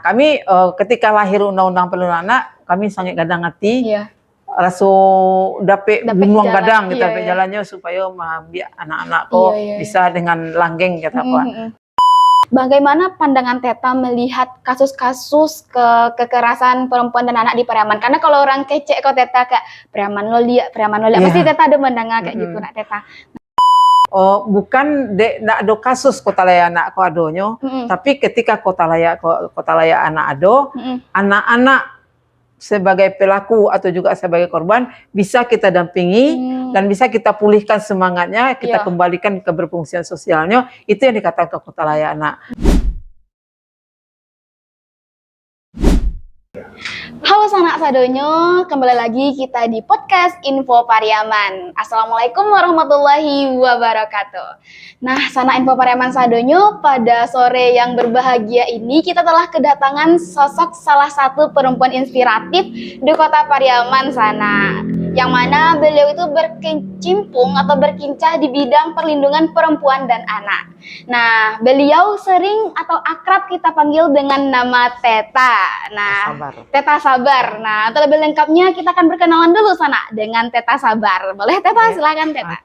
Kami ketika lahir Undang-Undang Perlindungan Anak, kami sangat gadang hati. Iya. Rasu dapet bunuang jalan, gadang kita iya, iya. jalannya supaya biar anak-anak kok bisa dengan langgeng kata apa. Bagaimana pandangan Teta melihat kasus-kasus kekerasan perempuan dan anak di Pariaman? Karena kalau orang kecek kok Teta kayak Pariaman lo liat, pasti Teta ada mendengar kayak gitu nak Teta. Oh, bukan nak ada kasus Kota Laya anak ko adonyo, tapi ketika Kota Laya anak ado, anak-anak sebagai pelaku atau juga sebagai korban bisa kita dampingi dan bisa kita pulihkan semangatnya, kita kembalikan ke berfungsian sosialnya. Itu yang dikatakan Kota Laya anak. Halo sanak sadonyo, kembali lagi kita di podcast Info Pariaman. Assalamualaikum warahmatullahi wabarakatuh. Nah, sanak Info Pariaman sadonyo, pada sore yang berbahagia ini kita telah kedatangan sosok salah satu perempuan inspiratif di Kota Pariaman sana. Yang mana beliau itu berkecimpung atau berkincah di bidang perlindungan perempuan dan anak. Nah, beliau sering atau akrab kita panggil dengan nama Teta. Nah, Teta Sabar. Nah, terlebih lengkapnya kita akan berkenalan dulu sana dengan Teta Sabar. Boleh Teta? Silakan Teta.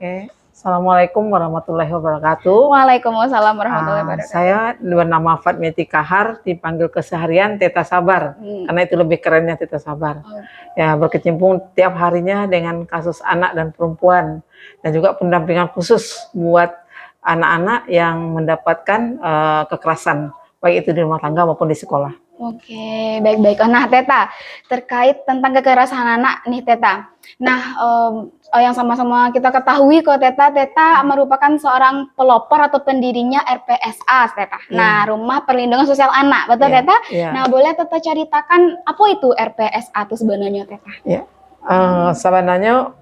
Assalamualaikum warahmatullahi wabarakatuh. Waalaikumsalam warahmatullahi wabarakatuh. Saya bernama Fatmeti Kahar, dipanggil keseharian Teta Sabar, karena itu lebih kerennya Teta Sabar. Ya, berkecimpung tiap harinya dengan kasus anak dan perempuan, dan juga pendampingan khusus buat anak-anak yang mendapatkan kekerasan, baik itu di rumah tangga maupun di sekolah. Oke, baik-baik. Nah, Teta, terkait tentang kekerasan anak nih, Teta. Nah, yang sama-sama kita ketahui kok, Teta merupakan seorang pelopor atau pendirinya RPSA, Teta. Nah, Rumah Perlindungan Sosial Anak, betul, Teta? Nah, boleh Teta ceritakan apa itu RPSA itu sebenarnya, Teta? Sebenarnya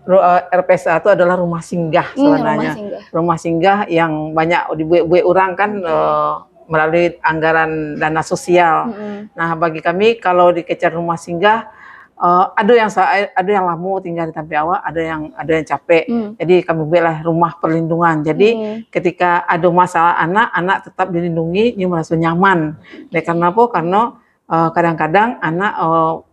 RPSA itu adalah rumah singgah sebenarnya. Rumah singgah yang banyak dibuat orang kan melalui anggaran dana sosial. Nah, bagi kami kalau dikejar rumah singgah, ada yang lama tinggal di Tampi Awak, ada yang capek. Jadi kami buatlah rumah perlindungan. Jadi ketika ada masalah anak tetap dilindungi, merasa nyaman. Karena apa? Karena kadang-kadang anak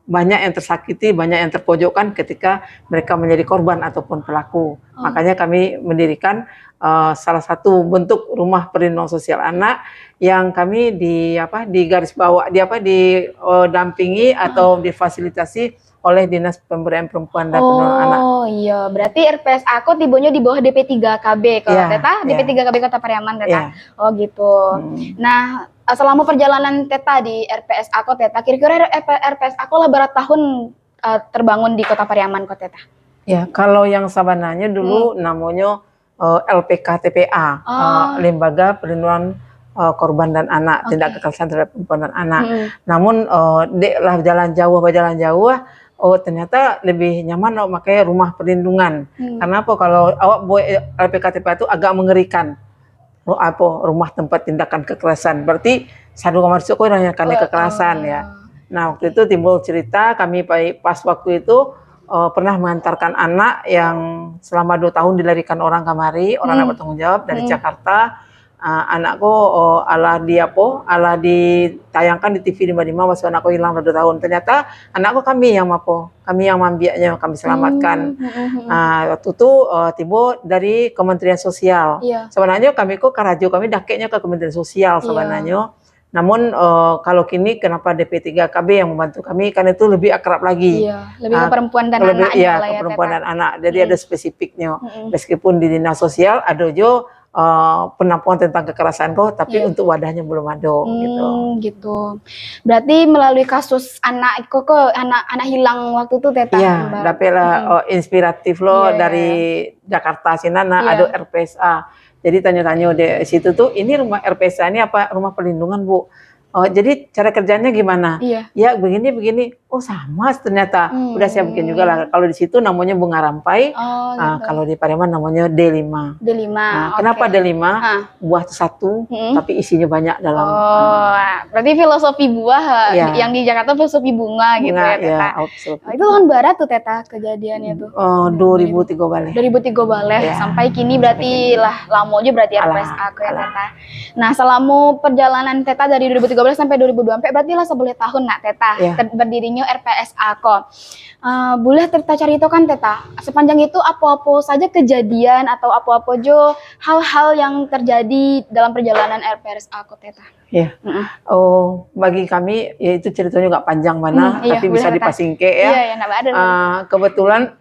banyak yang tersakiti, banyak yang terpojokkan ketika mereka menjadi korban ataupun pelaku. Makanya kami mendirikan salah satu bentuk rumah perlindungan sosial anak yang kami di garis bawah, didampingi atau difasilitasi oleh Dinas Pemberdayaan Perempuan dan Perlindungan Anak. Oh iya, berarti RPSA aku tibonya di bawah DP3KB kalau Teta, DP3KB Kota Pariaman, Teta. Oh gitu. Nah, selama perjalanan Teta di RPSA aku, Teta, kira-kira RPSA aku lah berapa tahun terbangun di Kota Pariaman kok, Teta? Ya, kalau yang sebenarnya dulu namanya LPK TPA, Lembaga Perlindungan Korban dan Anak, Tindak Kekerasan Terhadap Perempuan dan Anak. Namun jalan jauh, ternyata lebih nyaman pakai rumah perlindungan. Karena apa? Kalau awak buat LPK TPA itu agak mengerikan. Rumah tempat tindakan kekerasan. Berarti satu kamar itu yang kekerasan ya. Nah, waktu itu timbul cerita kami pas waktu itu pernah mengantarkan anak yang selama 2 tahun dilarikan orang kamari, orang anak bertanggung jawab dari Jakarta. Anakku ala ditayangkan di TV 55 pas anakku hilang 2 tahun. Ternyata anakku kami yang mambiaknya, kami selamatkan. Waktu itu tiba dari Kementerian Sosial. Sebenarnya kami karajo kami dakeknya ke Kementerian Sosial sebenarnya. Namun kalau kini kenapa DP3KB yang membantu kami, karena itu lebih akrab lagi. Lebih ke perempuan dan anak. Iya, ke perempuan dan anak. Jadi ada spesifiknya. Meskipun di Dinas Sosial ada jo penampungan tentang kekerasan tapi untuk wadahnya belum ada gitu. Berarti melalui kasus anak hilang waktu itu, Teta. Iya, dapatlah inspiratif dari Jakarta sini ada RPSA. Jadi tanya-tanya di situ tuh, ini rumah RPSA ini apa rumah perlindungan, Bu? Jadi cara kerjanya gimana? Ya begini. Oh sama ternyata. Udah saya bikin juga lah. Kalau di situ namanya bunga rampai. Kalau di Pariaman namanya D5. Kenapa D5? Buah satu, tapi isinya banyak dalam. Berarti filosofi buah yang di Jakarta filosofi bunga gitu ya, Teta. Itu tahun barat tuh, Teta, kejadiannya tuh. 2003 balik. 2003 balik. Sampai kini berarti lah lama aja berarti RPSA aku ya, Teta. Nah, selama perjalanan Teta dari 2003 2013 sampai 2024 berarti lah 10 tahun nak Teta berdirinya RPSA kok. Boleh Teta ceritakan Teta sepanjang itu apa-apa saja kejadian atau apa-apa jo hal-hal yang terjadi dalam perjalanan RPSA kok Teta. Iya. Oh, bagi kami ya itu ceritanya nggak panjang mana, tapi bisa dipasingke ya. Iya, Kebetulan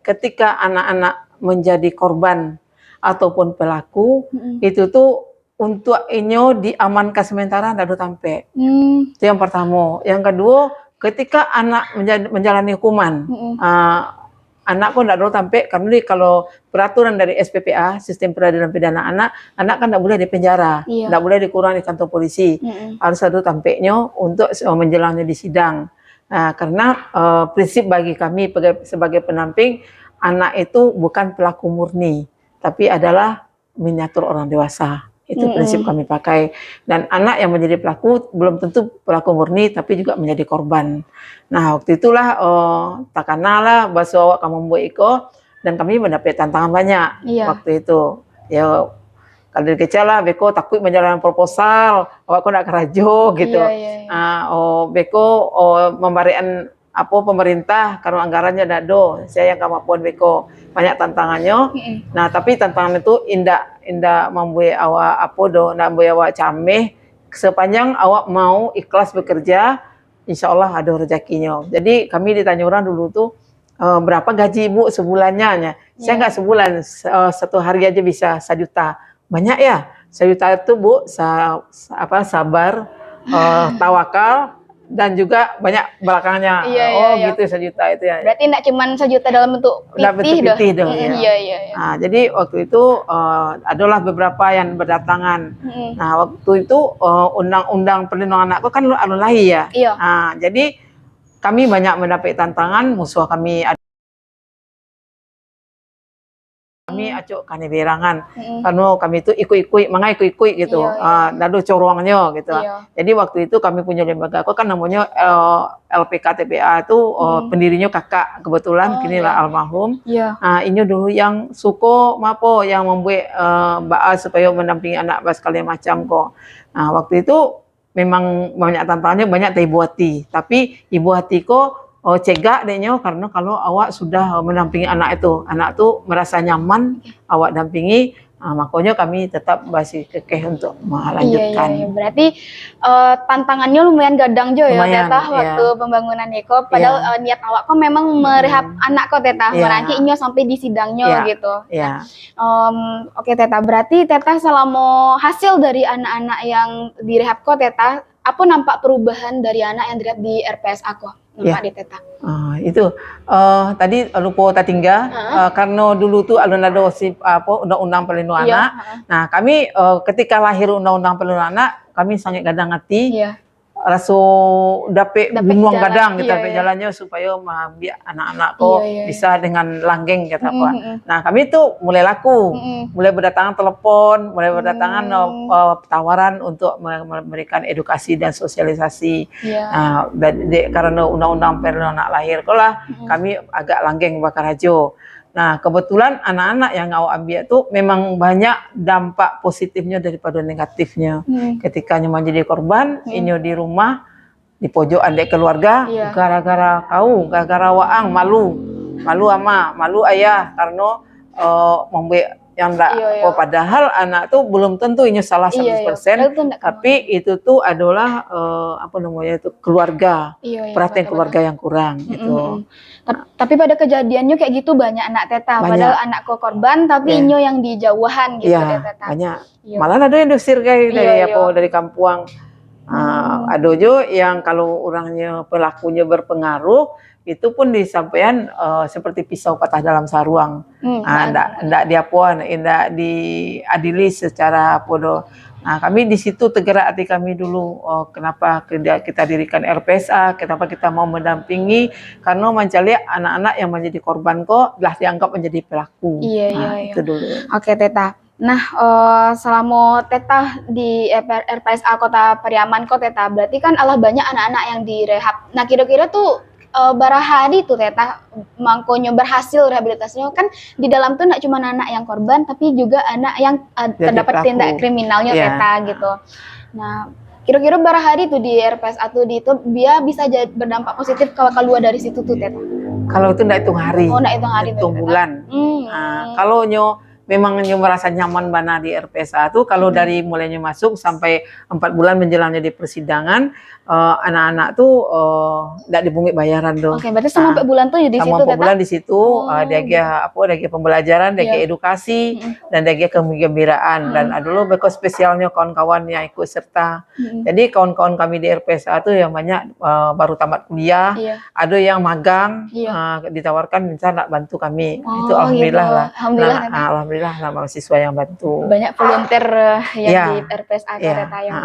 ketika anak-anak menjadi korban ataupun pelaku, itu tuh untuk inyo diamankan sementara ndak tampe. Itu yang pertama. Yang kedua, ketika anak menjalani hukuman, anak pun tidak tampe karena kalau peraturan dari SPPA, Sistem Peradilan Pidana Anak kan tidak boleh di penjara, tidak boleh dikurang di kantor polisi, harus ada tampeknya untuk menjelasnya di sidang. Karena prinsip bagi kami sebagai penamping, anak itu bukan pelaku murni, tapi adalah miniatur orang dewasa. Itu prinsip kami pakai. Dan anak yang menjadi pelaku belum tentu pelaku murni, tapi juga menjadi korban. Nah, waktu itulah tak kenal lah bahasa awak kamu buat iko, dan kami mendapat tantangan banyak waktu itu. Ya, kalau dari kecil lah, beko takut menjalankan proposal, awak kok nak kerajo gitu. Beko memberikan apa pemerintah kalau anggarannya tidak do, saya yang kemampuan beko banyak tantangannya. Nah, tapi tantangan itu indah membuat awak apa do, nak membuat awak cameh sepanjang awak mau ikhlas bekerja, insya Allah ada rezekinya. Jadi kami ditanya orang dulu tuh berapa gaji ibu sebulannya? Saya nggak sebulan, satu hari aja bisa 1 juta. Banyak ya, 1 juta itu bu, sabar, tawakal, dan juga banyak belakangnya. Gitu 1 juta itu ya. Berarti enggak cuma 1 juta dalam bentuk pitih dong. Iya. Nah, jadi waktu itu adalah beberapa yang berdatangan. Nah, waktu itu undang-undang perlindungan anak kan alun lahir ya. Nah, jadi kami banyak mendapat tantangan, musuh kami acuk kani berangan karena kami itu ikut gitu, lalu corongnya gitu. Jadi waktu itu kami punya lembaga, aku kan namanya LPK TPA itu pendirinya kakak kebetulan, kini lah almarhum. Ini dulu yang suko mapo yang membuat supaya mendampingi anak sekali macam kok. Nah, waktu itu memang banyak tantangannya, banyak ibu hati, tapi ibu hati kok cegak dehnya karena kalau awak sudah mendampingi anak tuh merasa nyaman awak dampingi, makanya kami tetap masih kekeh untuk melanjutkan. Iya. Berarti tantangannya lumayan gadang jo ya Teta waktu pembangunan Eko. Padahal niat awak kok memang merehab anak kok Teta, merangkinya sampai di sidangnya gitu. Oke Teta, berarti Teta selama hasil dari anak-anak yang direhab kok Teta, apa nampak perubahan dari anak yang direhab di RPSA kok? Di Teta. Itu tadi lupa tinggal karena dulu tuh ada undang-undang perlindungan anak. Nah, kami ketika lahir undang-undang perlindungan anak, kami sangat gadang hati. Rasa dapet bunuang gadang kita jalannya supaya biar anak-anak bisa dengan langgeng kata apa. Nah, kami tuh mulai laku, mulai berdatangan telepon, mulai berdatangan tawaran untuk memberikan edukasi dan sosialisasi. Nah, karena undang-undang perlindungan anak lahir lah, kami agak langgeng bakar hajo. Nah, kebetulan anak-anak yang awak ambil tuh memang banyak dampak positifnya daripada negatifnya. Ketika nyaman jadi korban, ini di rumah, di pojok adik keluarga, gara-gara waang malu ayah karena membuat yang padahal anak tuh belum tentu ini salah 100%, tapi itu tuh adalah keluarga, perhatian keluarga yang kurang gitu. Tapi pada kejadiannya kayak gitu banyak anak Teta, padahal anak korban tapi inyo yang di jauhan gitu Teta. Banyak. Malah ada yang diusir kayak dari kampung. Ada juga yang kalau orangnya pelakunya berpengaruh, itu pun disampaikan seperti pisau patah dalam saruang. Ndak diapuan, ndak diadili secara podo. Nah, kami di situ tergerak hati kami dulu. Kenapa kita dirikan RPSA? Kenapa kita mau mendampingi? Karena mencari anak-anak yang menjadi korban kok telah dianggap menjadi pelaku. Itu dulu. Oke, Teta. Nah, selama Teta di RPSA Kota Pariaman kok Teta, berarti kan Allah banyak anak-anak yang direhab. Nah, kira-kira tuh barahari tuh Teta mangkonyo berhasil rehabilitasinya kan di dalam tuh nggak cuma anak yang korban tapi juga anak yang terdapat tindak kriminalnya Teta gitu. Nah, Kira-kira berapa hari tuh di RPSA tuh di itu dia bisa berdampak positif kalau keluar dari situ tuh Teta? Kalau itu enggak hitung hari. Oh, enggak hitung hari, hitung bulan. Kalau memang merasa nyaman bana di RPSA tuh kalau dari mulainya masuk sampai 4 bulan menjelasnya di persidangan, anak-anak tuh enggak dipungut bayaran tuh. Oke, berarti selama 4 bulan tuh di situ Selama 4 bulan di situ dia pembelajaran, dia edukasi dan dia kegembiraan dan dulu beko spesialnya kawan-kawan yang ikut serta. Jadi kawan-kawan kami di RPSA tuh yang banyak baru tamat kuliah, ada yang magang, ditawarkan minta nak bantu kami. Itu alhamdulillah lah. Alhamdulillah lah mahasiswa yang bantu. Banyak volunteer yang di RPSA Teta yang.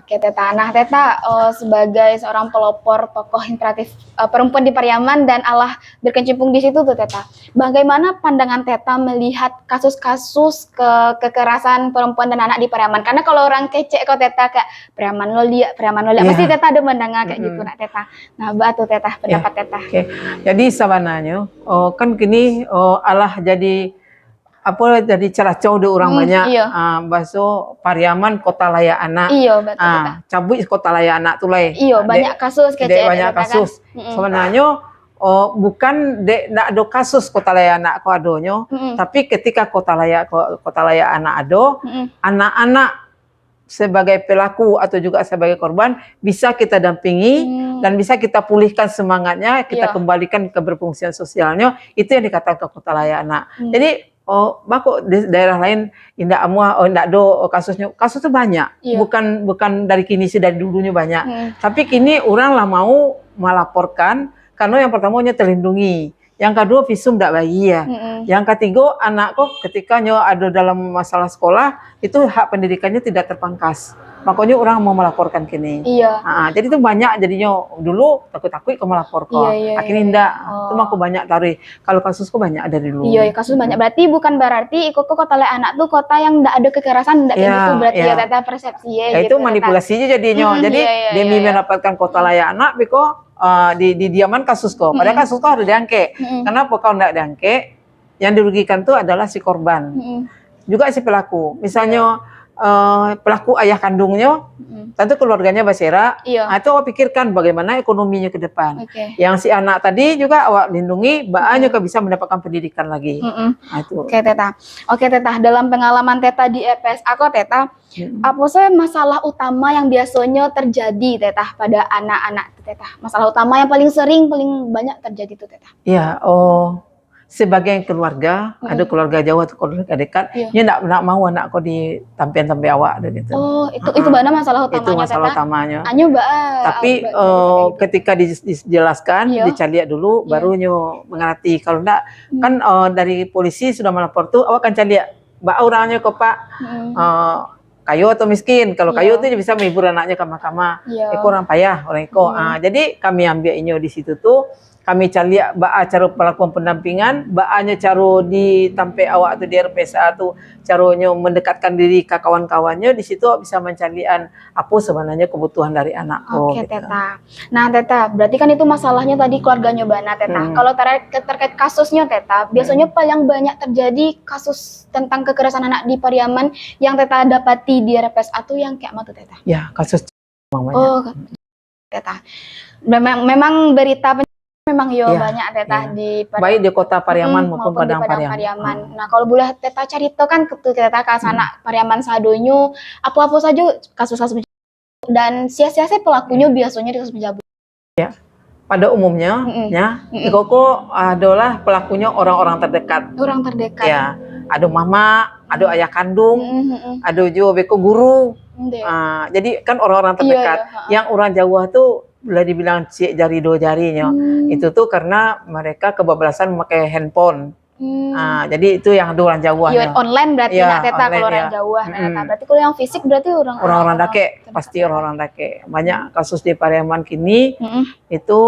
Oke Teta. Nah Teta sebagai seorang pelopor tokoh inspiratif perempuan di Pariaman dan Allah berkecimpung di situ tuh Teta. Bagaimana pandangan Teta melihat kasus-kasus kekerasan perempuan dan anak di Pariaman? Karena kalau orang kecek kok Teta kayak Pariaman lo lihat, pasti Teta ada mendengar kayak gitu nak Teta. Nah, batu Teta pendapat Teta. Jadi sebenarnya kan gini Allah jadi jadi ceracau de orang banyak baso Pariaman kota layak anak. Iya betul. Cabut kota layak anak tuh lah. Iya banyak kasus kecek. Banyak kasus. Sebenarnya bukan nak ada kasus kota layak anak ko adonyo, tapi ketika kota layak anak ado, anak-anak sebagai pelaku atau juga sebagai korban bisa kita dampingi dan bisa kita pulihkan semangatnya, kita kembalikan ke berfungsian sosialnya, itu yang dikatakan kota layak anak. Jadi bako di daerah lain indak do kasusnya, kasus itu banyak, bukan dari kini sih, dari dulunya banyak. Tapi kini orang lah mau melaporkan karena yang pertamanya terlindungi, yang kedua visum tidak bayi ya, yang ketiga anak kok ketika ada dalam masalah sekolah itu hak pendidikannya tidak terpangkas, makanya orang mau melaporkan kini. Jadi itu banyak jadinya, dulu takut-takut kok melapor kok, akhirnya enggak, itu aku banyak tarik. Kalau kasusku banyak dari dulu. Kasus banyak, berarti kota layak anak tuh kota yang enggak ada kekerasan, enggak kayak gitu berarti ya Teta persepsi ya. Itu manipulasinya jadinya. Jadi demi mendapatkan kota layak anak, biko di diaman kasus kok. Padahal kasus kok harus diangke. Kenapa kalau enggak diangke? Yang dirugikan tuh adalah si korban, juga si pelaku. Misalnya pelaku ayah kandungnya, tentu keluarganya basera. Itu awak pikirkan bagaimana ekonominya ke depan. Yang si anak tadi juga awak lindungi, baaknya juga bisa mendapatkan pendidikan lagi. Oke Teta. Dalam pengalaman Teta di RPSA kok Teta, apa sih masalah utama yang biasanya terjadi Teta pada anak-anak Teta? Masalah utama yang paling banyak terjadi tuh Teta? Sebagai keluarga, ada keluarga jauh atau keluarga dekat, dia nak mau anak kau ditampian awak gitu. Itu mana masalah utamanya? Itu masalah utamanya. Tapi ketika dijelaskan, dicari dulu, baru mengerti. Kalau enggak, kan dari polisi sudah melapor tuh, awak kan cari orangnya kok Pak. Kayu atau miskin, kalau kayu itu bisa menghibur anaknya ke mahkamah. Orang payah, orang jadi kami ambil ini di situ tuh. Kami cari cara pelakuan pendampingan, baaknya cara ditampai awak atau di RPSA tu caranya mendekatkan diri ke kawan-kawannya, di situ bisa mencarian apa sebenarnya kebutuhan dari anak. Oke Teta. Nah Teta, berarti kan itu masalahnya tadi keluarganya Bana Teta. Kalau terkait kasusnya Teta, biasanya paling banyak terjadi kasus tentang kekerasan anak di Pariaman yang Teta dapati di RPSA tu yang kayak mana Teta? Ya, kasus banyak. Teta. Memang berita memang banyak Teta di baik di kota Pariaman maupun Padang Pariaman. Nah kalau boleh Teta cerita kan Teta ke sana Pariaman sadonyo apa-apa saja kasus-kasus dan sia-sia pelakunya biasanya di kasus pencabulan. Ya, pada umumnya koko adalah pelakunya orang-orang terdekat. Orang terdekat. Ya, ada mama, ada ayah kandung, ada juga beko guru. Jadi kan orang-orang terdekat. Yang orang Jawa tuh boleh dibilang cik jari dua jarinya. Itu tuh karena mereka kebablasan memakai handphone. Jadi itu yang ada orang Jawa. Online berarti Teta kalau orang Jawa. Berarti kalau yang fisik berarti orang-orang dake, pasti orang-orang dake. Banyak kasus di Pariaman kini itu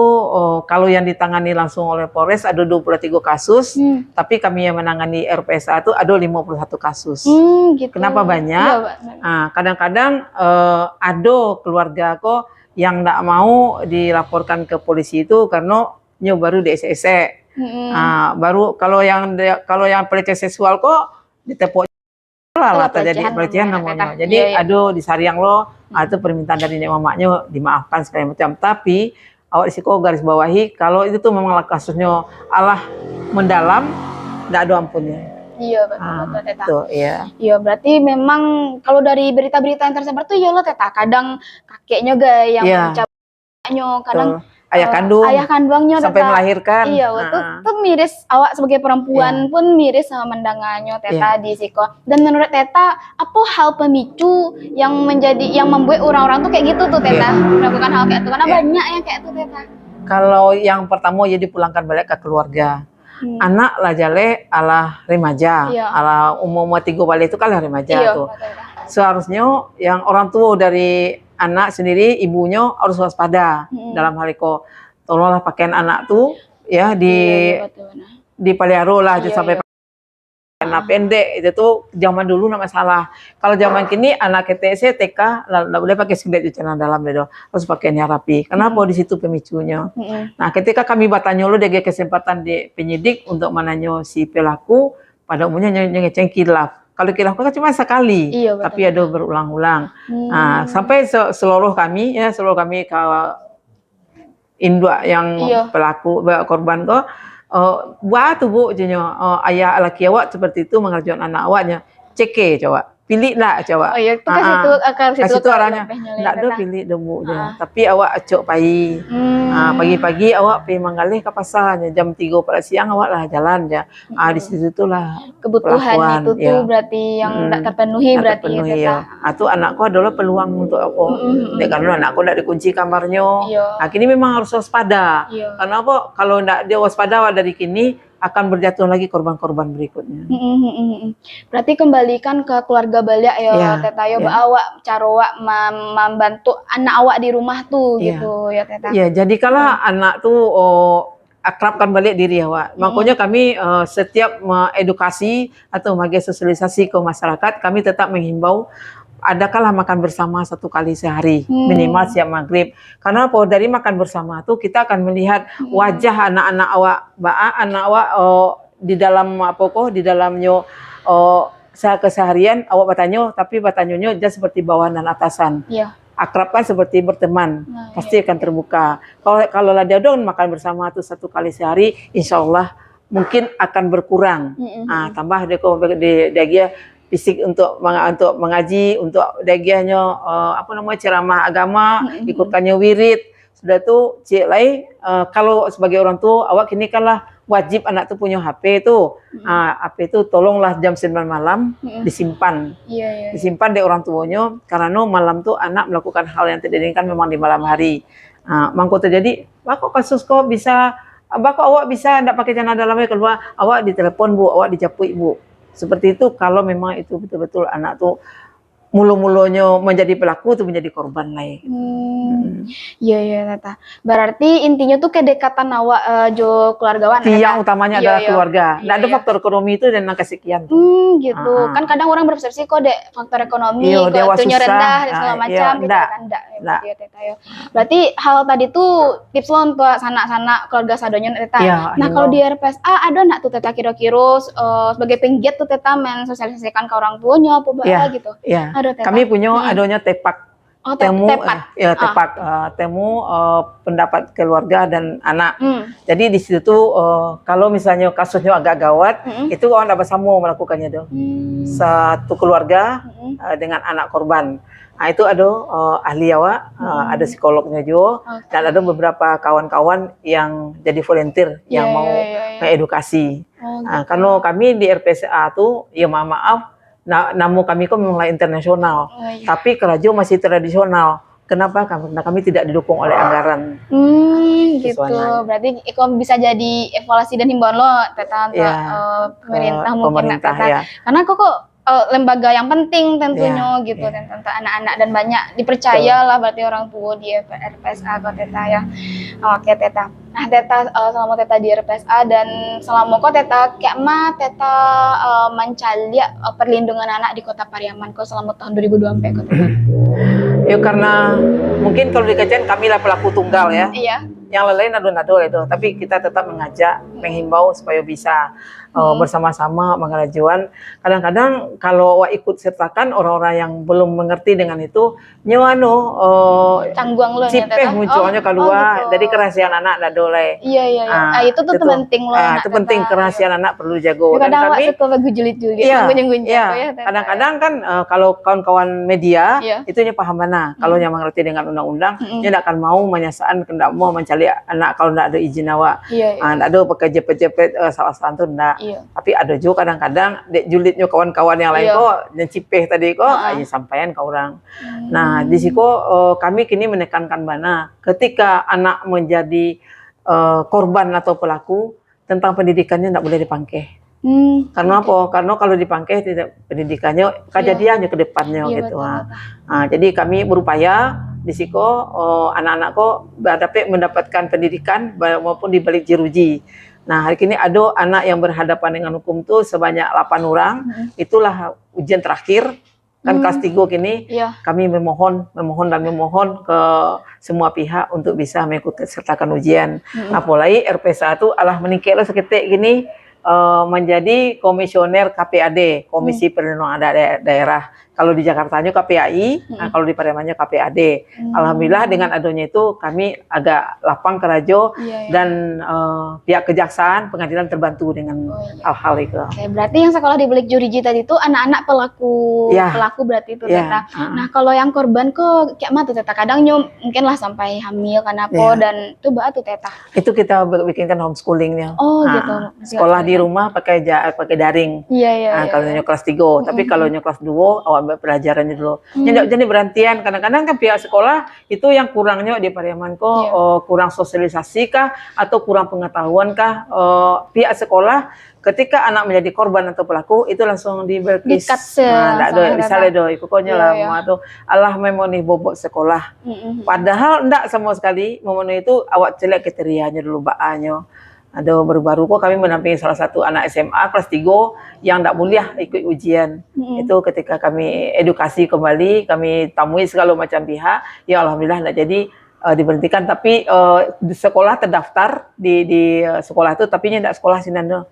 kalau yang ditangani langsung oleh Polres ada 23 kasus, tapi kami yang menangani RPSA itu ada 51 kasus. Gitu. Kenapa banyak? Kadang-kadang ada keluarga kok yang tidak mau dilaporkan ke polisi itu karena baru di SSE. Baru kalau yang pelecehan seksual kok ditepok lah terjadi pelecehan namanya. Jadi aduh disariang lo Itu permintaan dari nenek mamanya dimaafkan segala macam. Tapi awak risiko garis bawahi kalau itu tuh memang kasusnya Allah mendalam, tidak ada ampunnya. Iya betul Teta. Tuh, iya. Iya berarti memang kalau dari berita-berita yang tersebar tuh ya lo Teta kadang kakeknya gak yang mencabanya, kadang ayah kandungnya sampai Teta melahirkan. Iya betul tuh miris awak sebagai perempuan pun miris sama mendengarnya Teta di siko. Dan menurut Teta apa hal pemicu yang membuat orang-orang tuh kayak gitu tuh Teta melakukan hal kayak itu karena banyak yang kayak itu Teta. Kalau yang pertama ya dipulangkan balik ke keluarga. Anak lah jale ala remaja, ala umur 3 balik itu kan lah remaja tuh. Seharusnya yang orang tua dari anak sendiri, ibunya harus waspada dalam hal itu. Tolonglah pakaian anak tuh ya dipelihara lah sampai anak pendek itu tuh zaman dulu nggak masalah. Kalau zaman kini anak TTC TK nggak boleh pakai singlet di celana dalam deh, harus pakainya rapi. Kenapa di situ pemicunya? Nah ketika kami bertanya lo dari kesempatan di penyidik untuk menanya si pelaku, pada umumnya ngeceng kilaf. Kalau kilaf kan cuma sekali, tapi ada berulang-ulang. Nah sampai seluruh kami ke induk yang pelaku korban kok. Buat tu bu, ayah laki awak seperti itu mengerjakan anak awaknya. Cek coba, pilih lah coba. Oh iya, itu kasih tu arahnya. Nak ada pilih demu dia. Tapi awak acok pagi. Pagi-pagi awak pergi menggalih ke pasarnya. Jam 3 pada siang awak lah jalan aja. Di situ itulah kebutuhan itu tuh berarti yang tidak terpenuhi berarti ya. Itu anakku adalah peluang untuk aku. Karena anakku tidak dikunci kamarnya. Kini memang harus waspada. Karena apa? Kalau tidak dia waspada dari kini akan berjatuh lagi korban-korban berikutnya. Berarti kembalikan ke keluarga balik ya Teta ya, awak cara awak membantu anak awak di rumah tuh gitu ya Teta. Ya, jadi kalau anak tuh akrabkan balik diri awak. Makanya kami setiap edukasi atau bagi sosialisasi ke masyarakat, kami tetap menghimbau adakanlah makan bersama 1 kali sehari minimal siap maghrib. Karena apa? Dari makan bersama tuh kita akan melihat wajah anak-anak awak, di dalam di dalamnya keseharian awak bertanya, tapi bertanyanya dia seperti bawahan dan atasan. Akrab kan seperti berteman, pasti akan terbuka. Kalau dia dong makan bersama tuh 1 kali sehari, insya Allah mungkin akan berkurang. Tambah dia fisik untuk mengaji, untuk dagiahnya ceramah agama, ikutkannya wirid. Sudah tuh cik lai kalau sebagai orang tua awak kini kan lah wajib anak tuh punya HP tuh. HP itu tolonglah jam 9 malam disimpan. Disimpan di orang tuanya karena malam tuh anak melakukan hal yang tidak diinginkan memang di malam hari. Mangko terjadi, kok kasus kok bisa awak bisa enggak pakai celana dalamnya keluar, awak ditelepon bu, awak dijapui bu. Seperti itu kalau memang itu betul-betul anak tuh mulu-mulunya menjadi pelaku tuh menjadi korban lain. Iya Tata. Berarti intinya tuh kedekatan awak jo keluargawan. Yang utamanya adalah keluarga. Nggak ada faktor ekonomi itu dan kesekian. Gitu. Kan kadang orang berpersepsi kok dek faktor ekonomi, kok itunya rendah dan segala macam. Enggak. Berarti hal tadi tuh tips lo untuk sanak-sanak keluarga sadonya Teta. Nah kalau di RPSA ada nggak tuh Teta kira-kira sebagai penggiat tuh Teta mensosialisasikan ke orang tuanya apa gitu? Kami punya adanya tepak. Temu pendapat keluarga dan anak. Jadi di situ tuh kalau misalnya kasusnya agak gawat, itu orang dapat sama melakukannya tuh. Satu keluarga dengan anak korban. Nah itu ada ahli awak, ada psikolognya juga, dan ada beberapa kawan-kawan yang jadi volunteer yang mau mengedukasi. Karena kami di RPSA tuh, ya maaf. Namun kami kok memang internasional, tapi kerja masih tradisional. Kenapa? Karena kami tidak didukung oleh anggaran. Gitu. Berarti bisa jadi evaluasi dan himbauan lo Teta untuk pemerintah mungkin Teta. Karena kok lembaga yang penting tentunya gitu tentang anak-anak dan banyak dipercaya lah berarti orang tua di RPSA kok Teta ya. Oke Teta. Nah Teta selama Teta di RPSA dan selama kok Teta Teta mencari perlindungan anak di Kota Pariaman kok selama tahun 2024 kok Teta. Ya karena mungkin kalau dikacain kami lah pelaku tunggal ya. yang lain nado-nado itu, tapi kita tetap mengajak, menghimbau supaya bisa bersama-sama mengajuan. Kadang-kadang kalau awak ikut sertakan orang-orang yang belum mengerti dengan itu, nyuano cangguang lo cipeh munculnya keluar, gitu. jadi kerahasiaan anak ndak boleh. Iya. Itu tuh penting loh. Itu penting, kerahasiaan anak perlu jago. Dan kami suka gujulit-julit, iya. Kadang-kadang kan kalau kawan-kawan media itu nya paham mana. Kalau yang mengerti dengan undang-undang, dia tidak akan mau menyasaan, tidak mau mencari anak kalau tidak ada izin awak. Tidak ada pakai jepit-jepit salah satu tidak. Tapi ada juga kadang-kadang dek julitnya kawan-kawan yang lain kok, yang cipeh tadi kok, aja sampaian ke orang. Nah di situ kami kini menekankan mana, ketika anak menjadi korban atau pelaku, tentang pendidikannya tidak boleh dipangkeh. Karena apa? Karena kalau dipangkeh tidak pendidikannya, kejadiannya ke depannya gitu. Nah, jadi kami berupaya di situ anak-anak kok dapat mendapatkan pendidikan maupun di balik jeruji. Nah hari ini ada anak yang berhadapan dengan hukum tuh sebanyak 8 orang. Itulah ujian terakhir. Kan kelas 3 kini kami memohon ke semua pihak untuk bisa mengikuti sertakan ujian. Apalagi RPSA itu alah meningkatlah seketik gini menjadi komisioner KPAD, Komisi Perlindungan Daerah. Kalau di Jakartanya KPAI, nah kalau di Pariamannya KPAD. Alhamdulillah dengan adanya itu kami agak lapang kerajo dan pihak kejaksaan, pengadilan terbantu dengan hal-hal itu. Oke, berarti yang sekolah di balik juriji tadi itu anak-anak pelaku berarti itu Teta. Nah kalau yang korban kok kayak mana tuh Teta? Kadang mungkin lah sampai hamil karena dan itu tuh Teta. Itu kita bikinkan homeschoolingnya. Gitu. Sekolah di rumah pakai daring. Kalau kelas 3, tapi kalau kelas 2 awak pelajarannya dulu. Jadi berantian. Kadang-kadang kan pihak sekolah itu yang kurangnya di Pariaman kok kurang sosialisasi kah atau kurang pengetahuan kah pihak sekolah ketika anak menjadi korban atau pelaku itu langsung dibelkis. Misalnya pokoknya lah atau Allah memenuhi bobot sekolah. Padahal enggak sama sekali memenuhi itu awak celek kriterianya dulu baannya. Ada baru-baru kok kami menampingi salah satu anak SMA kelas 3 yang tidak boleh ikut ujian. Itu ketika kami edukasi kembali, kami temui segala macam pihak, ya alhamdulillah tidak jadi diberhentikan. Tapi di sekolah terdaftar di sekolah itu, tapi tidak sekolah Sinanda,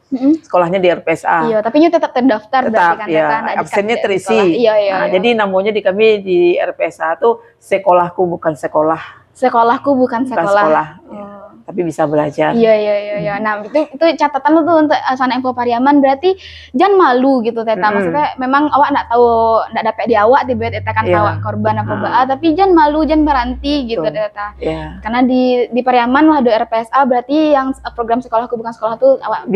sekolahnya di RPSA. Iya, tapi tetap terdaftar. Tetap, absennya terisi. Jadi namanya di kami di RPSA itu sekolahku bukan sekolah. Sekolahku bukan sekolah. Tapi bisa belajar. Iya. Nah itu catatan lu tuh untuk Sana Info Pariaman, berarti jangan malu gitu Teta. Maksudnya memang awak nggak tahu, nggak dapat di awak tiba Teta kan tahu korban apa tapi jangan malu, jangan berhenti gitu Teta. Karena di Pariaman lah ada RPSA, berarti yang program sekolahku bukan sekolah tuh awak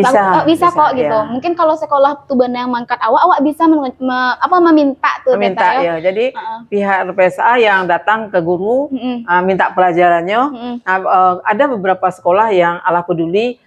bisa kok gitu. Mungkin kalau sekolah tuh benar yang mangkat awak bisa meminta tuh Teta. Jadi pihak RPSA yang datang ke guru minta pelajarannya. Ada beberapa sekolah yang ala peduli,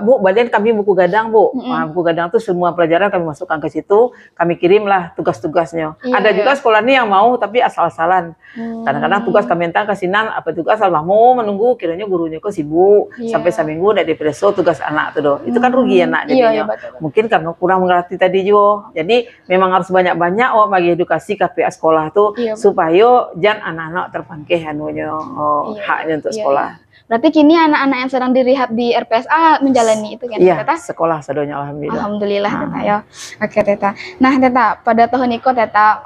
Bu, badan kami buku gadang, Bu. Buku gadang itu semua pelajaran kami masukkan ke situ, kami kirimlah tugas-tugasnya. Ada juga sekolah ini yang mau tapi asal-asalan. Kadang-kadang tugas kami minta ke sinan, apa tugas salah mau menunggu kiranya gurunya kok sibuk sampai seminggu udah dipreso tugas anak tuh. Itu kan rugi anak jadinya. Mungkin karena kurang mengerti tadi juga. Jadi memang harus banyak-banyak bagi edukasi ke pihak sekolah tuh supaya jangan anak-anak terpangkeh haknya untuk sekolah. Berarti kini anak-anak yang sedang direhab di RPSA menjalani itu kan Teta? Sekolah sadonya alhamdulillah. Alhamdulillah Teta ya. Oke Teta. Nah Teta, pada tahun ini Teta,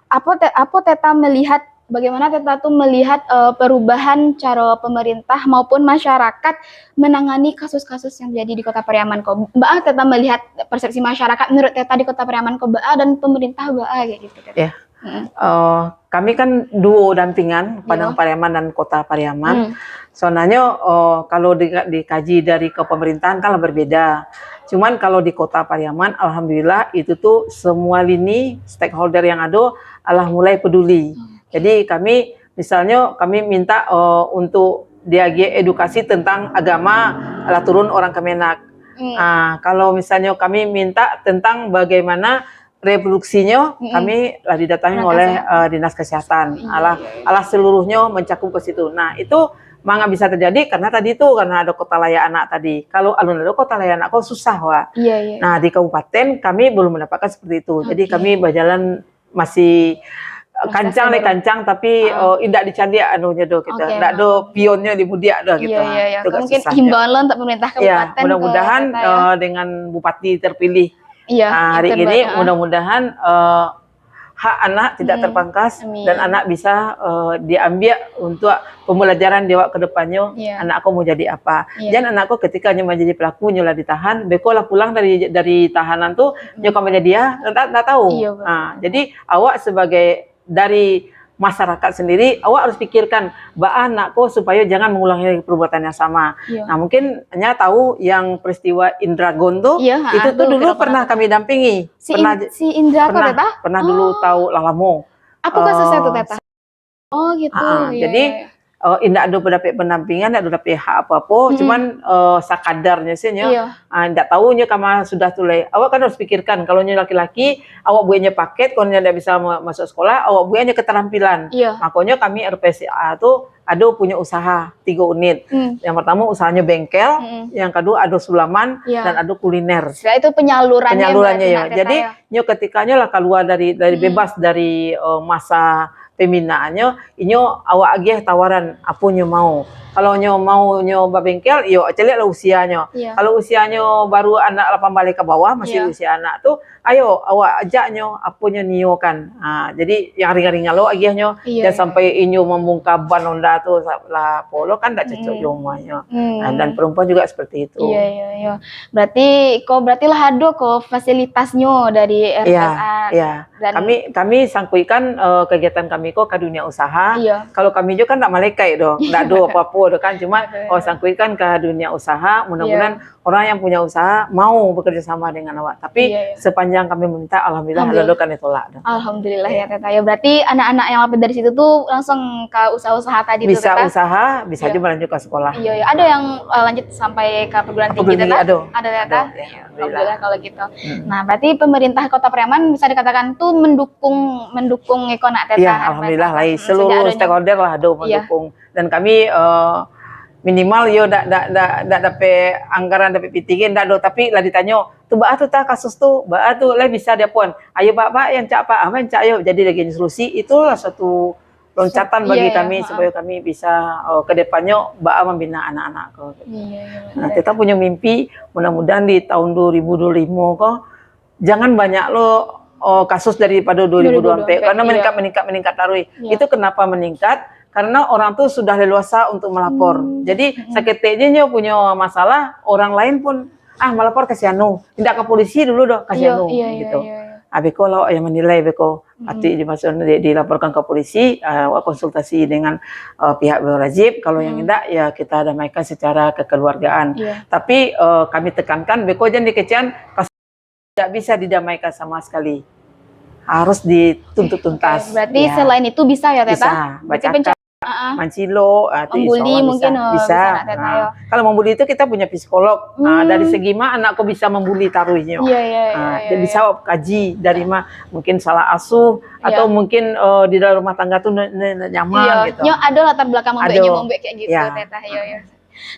apa Teta melihat, bagaimana Teta tuh melihat perubahan cara pemerintah maupun masyarakat menangani kasus-kasus yang terjadi di Kota Pariaman kok? Mbak Teta melihat persepsi masyarakat menurut Teta di Kota Pariaman kok dan pemerintah kayak gitu Teta. Kami kan duo dampingan Padang Pariaman dan Kota Pariaman. Soalnya kalau dikaji dari kepemerintahan kan berbeda. Cuman kalau di Kota Pariaman, alhamdulillah itu tuh semua lini stakeholder yang ada mulai peduli. Jadi kami misalnya kami minta untuk edukasi tentang agama turun orang Kemenak. Kalau misalnya kami minta tentang bagaimana reproduksinya, kami didatangi oleh Dinas Kesehatan. Seluruhnya mencakup ke situ. Nah itu mangga bisa terjadi karena tadi itu karena ada kota layak anak tadi. Kalau alun-alun kota layak anak kok susah Nah di kabupaten kami belum mendapatkan seperti itu. Jadi kami berjalan masih kancang le kancang tapi indak dicandia anunya do kita. Ndak do pionnya di Mudia do gitu. Iya. Mungkin himbauan lo untuk pemerintah kabupaten. Mudah-mudahan dengan bupati terpilih hari ini mudah-mudahan hak anak tidak terpangkas. Amin. Dan anak bisa diambil untuk pembelajaran dia ke depannya. Anakku mau jadi apa? Dan anakku ketika menjadi pelaku nyola ditahan, beko lah pulang dari tahanan tuh nyoka menjadi dia nggak tahu. Jadi awak sebagai dari masyarakat sendiri, awak harus pikirkan anakku supaya jangan mengulangi perbuatan yang sama. Nah mungkin hanya tahu yang peristiwa Indragon tuh, itu tuh dulu pernah kami dampingi. Si Indra pernah dulu tahu Lalamo. Apa kasusnya tuh Teta? Oh gitu. Jadi indak ada pendapat pendampingan, indak ada dapat hak apa-apa, cuman sakadarnya sih indak tahunya kamu sudah tulai. Awak kan harus pikirkan kalau laki-laki, awak buahnya paket, kalau tidak bisa masuk sekolah, awak buahnya keterampilan. Makanya kami RPCA tuh ada punya usaha 3 unit. Yang pertama usahanya bengkel, yang kedua ada sulaman dan ada kuliner. Itu penyalurannya ya. Jadi ketikanya lah keluar dari bebas dari masa pembinaannya, inyo awak agih tawaran apa nyo mau. Kalau nyo mau nyoba bengkel, yo celik lah usianya. Kalau usianya baru anak 8 balik ke bawah, masih usia anak tuh, ayo awak ajak nyo apa nyo nio kan. Jadi yang ringan-ringan lo agihnya, dan sampai inyo membungkam ban Honda tuh lah polo kan tidak cocok rumahnya. Dan perempuan juga seperti itu. Iya. Berarti lah ada fasilitasnya dari RPSA. Dan kami sangkuikan kegiatan kami ke dunia usaha. Kalau kami juga kan tidak malaikat dong, tidak ada apa-apa kan, cuma sangkuikan ke dunia usaha. Mudah-mudahan orang yang punya usaha mau bekerja sama dengan awak. Tapi sepanjang kami meminta, alhamdulillah ada kan ditolak. Alhamdulillah ya Teta. Ya berarti anak-anak yang dari situ tuh langsung ke usaha-usaha tadi bisa tuh Teta? Usaha, bisa juga lanjut ke sekolah. Iya. Ada yang lanjut sampai ke perguruan tinggi Teta? Ada Teta? Alhamdulillah kalau gitu. Nah berarti pemerintah Kota Pariaman bisa dikatakan tuh mendukung ekonomi Teta. Iya, alhamdulillah lah. Seluruh stakeholder lah ada mendukung. Dan kami minimal dak dapat anggaran dapat pitingin dak do, tapi lah ditanya tuh tuh kasus tuh tuh lah bisa dia pun ayo yang cak yang cak ayo jadi lagi solusi. Itulah satu loncatan bagi kami supaya kami bisa ke depannya membina anak-anak Nah, kita punya mimpi mudah-mudahan di tahun 2025 jangan banyak kasus daripada 2024 karena meningkat taruh. Itu kenapa meningkat? Karena orang tuh sudah leluasa untuk melapor. Jadi seketiknya punya masalah, orang lain pun melapor ke sianu. Tidak ke polisi dulu ke sianu gitu. Beko lo yang menilai beko hati dilaporkan ke polisi, konsultasi dengan pihak berwajib. Kalau yang tidak ya kita damaikan secara kekeluargaan. Tapi kami tekankan beko jangan dikecian kasus tidak bisa didamaikan sama sekali. Harus dituntut tuntas. Berarti selain itu bisa ya Teta? Bisa. Bacakan. Mancilo, membuli mungkin bisa. Kalau membuli itu kita punya psikolog. Dari segi anakku bisa membuli taruhnya. Jadi bisa kaji dari mungkin salah asuh atau mungkin di dalam rumah tangga tuh nyaman gitu. Ada latar belakang membek kayak gitu Teta.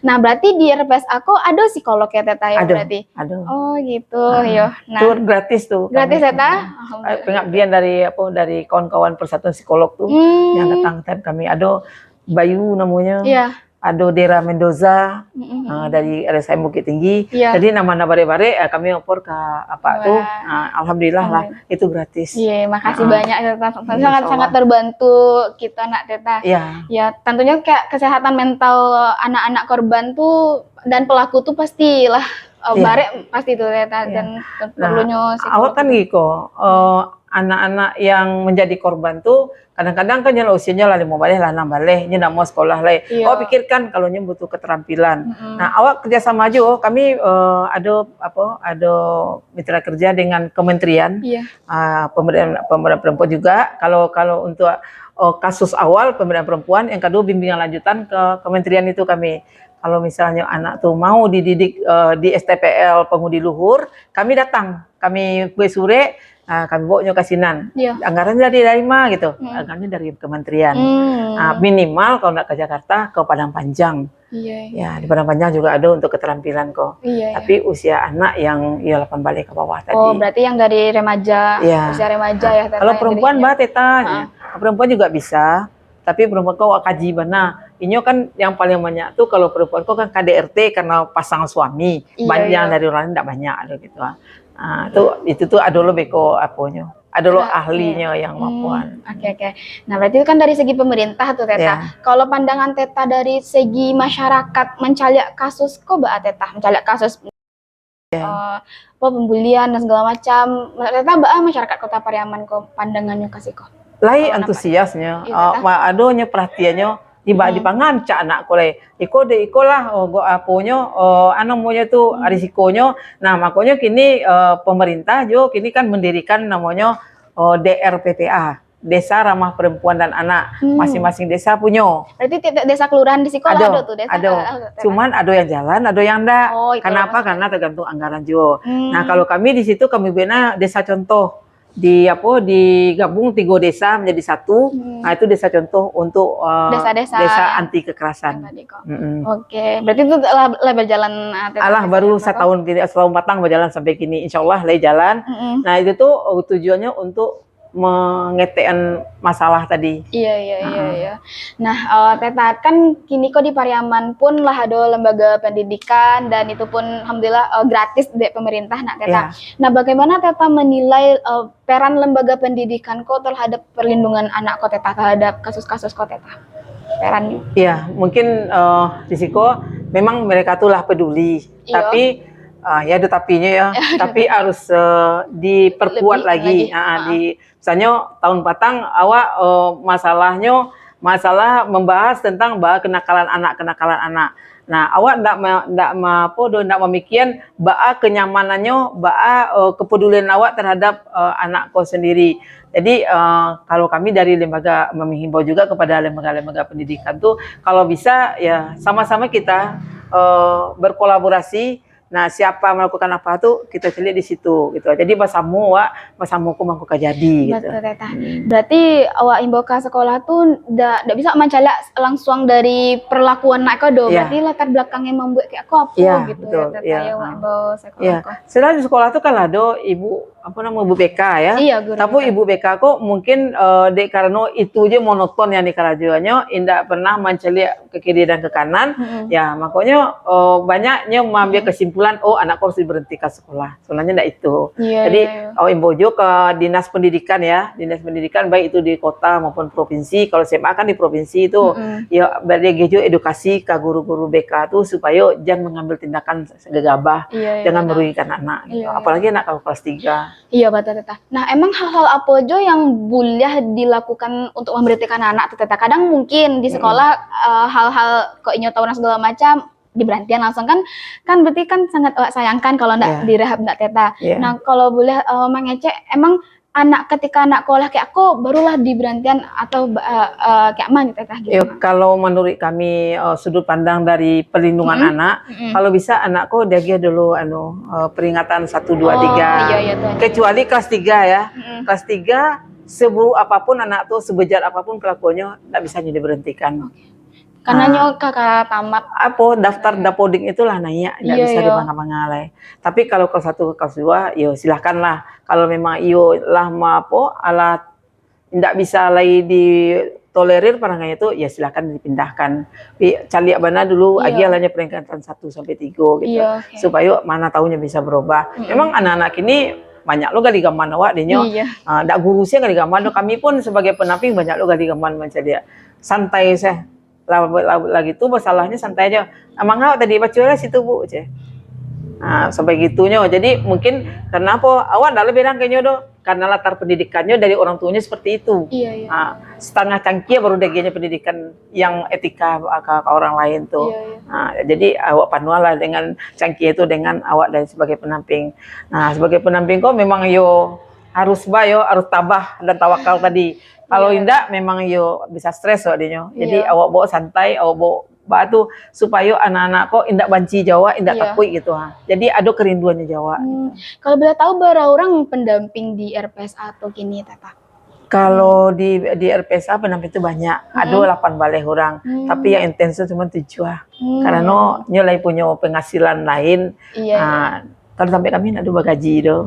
Nah berarti di RPS aku ada psikolog ya Teta ya berarti? Ada. Oh gitu Nah, itu gratis tuh. Gratis Teta? Pengabdian dari kawan-kawan Persatuan Psikolog tuh yang datang kami. Ada Bayu namanya. Ada Dera Mendoza dari RSIM Bukit Tinggi. Jadi nama-nama bare-bare kami lapor ke tuh. Alhamdulillah lah itu gratis. Makasih banyak Teta. Sangat terbantu kita nak Teta. Ya tentunya kayak kesehatan mental anak-anak korban tuh dan pelaku tuh pastilah bare pasti tuh Teta dan perlunya awak kan gitu. Anak-anak yang menjadi korban tuh kadang-kadang kan nyala usianya lah 5 balik lah 6 balik, ndak mau sekolah lah. Pikirkan kalau butuh keterampilan. Nah, awak kerjasama aja. Kami ada mitra kerja dengan kementerian, pemberdayaan perempuan juga. Kalau untuk kasus awal pemberdayaan perempuan, yang kedua bimbingan lanjutan ke kementerian itu kami. Kalau misalnya anak tuh mau dididik di STPL Pemudi Luhur, kami datang, kami kue sore. Kami bawa kasinan. Anggarannya dari mana gitu? Anggarannya dari kementerian. Minimal kalau nggak ke Jakarta ke Padang Panjang. Ya di Padang Panjang juga ada untuk keterampilan kok. Tapi usia anak yang 8 balik ke bawah tadi. Oh berarti yang dari remaja, usia remaja ya Teta. Kalau perempuan Teta, perempuan juga bisa, tapi perempuan kau kaji mana. Inyo kan yang paling banyak tuh kalau perempuan kau kan KDRT karena pasangan suami. Banyak dari orang lain tidak banyak ada gitu. Itu tuh ada lo beko aponyo. Ada lo ahlinya yang mampuan. Oke. Nah berarti itu kan dari segi pemerintah tuh Teta. Kalau pandangan Teta dari segi masyarakat mencaliak kasus kok mbak Teta mencaliak kasus pembulian dan segala macam. Teta mbak masyarakat Kota Pariaman kok pandangannya kasih kok. Lai antusiasnya, adonya perhatiannya tiba di panganca anak kolai. Iko lah go aponyo monya tuh risikonya. Nah, makanya kini pemerintah jo kini kan mendirikan namanya DRPPA, Desa Ramah Perempuan dan Anak. Masing-masing desa punya. Berarti desa kelurahan di sekolah ada tuh desa. Ada. Cuman ada yang jalan, ada yang enggak. Kenapa? Karena tergantung anggaran jo. Nah, kalau kami di situ kami bina desa contoh. Digabung 3 desa menjadi 1. Nah, itu desa contoh untuk desa anti kekerasan. Oke, berarti itu label jalan baru setahun batang berjalan sampai kini, insyaallah lagi jalan. Nah, itu tuh tujuannya untuk mengetekan masalah tadi. Iya. Nah, Teta kan kini kok di Pariaman pun lah ada lembaga pendidikan dan itu pun alhamdulillah gratis dari pemerintah nak Teta. Nah, bagaimana Teta menilai peran lembaga pendidikan kok terhadap perlindungan anak kok Teta terhadap kasus-kasus kok Teta? Perannya. Iya, mungkin risiko memang mereka tuh lah peduli, tapi ya ada tapinya ya, tapi harus diperkuat lagi. Misalnya tahun batang awak masalah membahas tentang kenakalan anak. Nah, awak ndak memikirkan kenyamanannya, kepedulian awak terhadap anak kau sendiri. Jadi kalau kami dari lembaga menghimbau juga kepada lembaga-lembaga pendidikan tuh kalau bisa ya sama-sama kita berkolaborasi. Nah, siapa melakukan apa tuh kita cari di situ gitu. Jadi masamu ku mangku jadi gitu. Betul, Teta. Berarti awak imbau ke sekolah tuh ndak bisa mencalak langsung dari perlakuan anak kau do. Berarti latar belakangnya membuat kayak aku apa gitu betul, ya Teta ya imbau sekolah kau. Selain di sekolah tuh kan ada ibu ibu BK ya. Iya, guru. Tapi ibu BK kok mungkin karena itu aja monoton yang dikerajuannya, tidak pernah menceliak ke kiri dan ke kanan. Ya, makanya banyaknya mengambil kesimpulan anak harus diberhentikan sekolah. Sebenarnya enggak itu. Jadi imbojo ke dinas pendidikan ya. Dinas pendidikan baik itu di kota maupun provinsi. Kalau SMA kan di provinsi itu ya bergejo edukasi ke guru-guru BK tuh supaya jangan mengambil tindakan gegabah, jangan merugikan anak gitu. Apalagi anak kalau kelas 3. Iya, betul Teta. Nah, emang hal-hal apa aja yang boleh dilakukan untuk memberhentikan anak Teta? Kadang mungkin di sekolah hal-hal kok inyo tahu segala macam diberhentikan langsung kan berarti kan sangat sayangkan kalau enggak direhab enggak Teta. Nah, kalau boleh mengecek emang ketika anak sekolah kayak aku barulah diberhentikan atau kayak mana Teta gitu. Kalau menurut kami sudut pandang dari perlindungan anak, kalau bisa anakku dia dulu peringatan 1 2 3. Kecuali kelas 3 ya. Kelas 3 seburuk apapun anak tuh, sebejat apapun kelakuannya enggak bisa diberhentikan. Karena kakak tamat daftar dapoding itulah nanya, nggak bisa dibangga-banggalai. Tapi kalau kelas 1 kelas 2, yo silahkanlah. Kalau memang iyo lah alat nggak bisa lagi ditolerir perangai itu, ya silahkan dipindahkan. Cari mana dulu, agialanya peringatan 1 sampai 3 gitu, supaya mana tahunya bisa berubah. Memang anak-anak ini banyak lo gali gaman awak dinyo. Ndak guru sih gali gaman. Kami pun sebagai penamping banyak lo gali gaman macam dia. Santai saya. Lagi itu masalahnya santai aja. Emang awak tadi baca situ Bu, sampai gitunya. Jadi mungkin kenapa awak ndak lebih kayaknya do, karena latar pendidikannya dari orang tuanya seperti itu. Setengah cangkir baru dagingnya pendidikan yang etika ke orang lain tuh. Jadi awak panualah dengan cangkir itu dengan awak dari sebagai penamping. Nah, sebagai penamping kok memang harus tabah dan tawakal tadi. Kalau indah memang bisa stres adanya. Jadi awak bawa santai, awak bawa batu supaya anak-anak kok indah banci Jawa, indah takut gitu. Jadi ada kerinduannya Jawa. Kalau boleh tahu berapa orang pendamping di RPSA atau kini Teta? Kalau di RPSA pendamping itu banyak, ada 8 balai orang. Tapi yang intens itu cuma 7. Karena nilai punya penghasilan lain. kalau sampai kami nak ada gaji tu.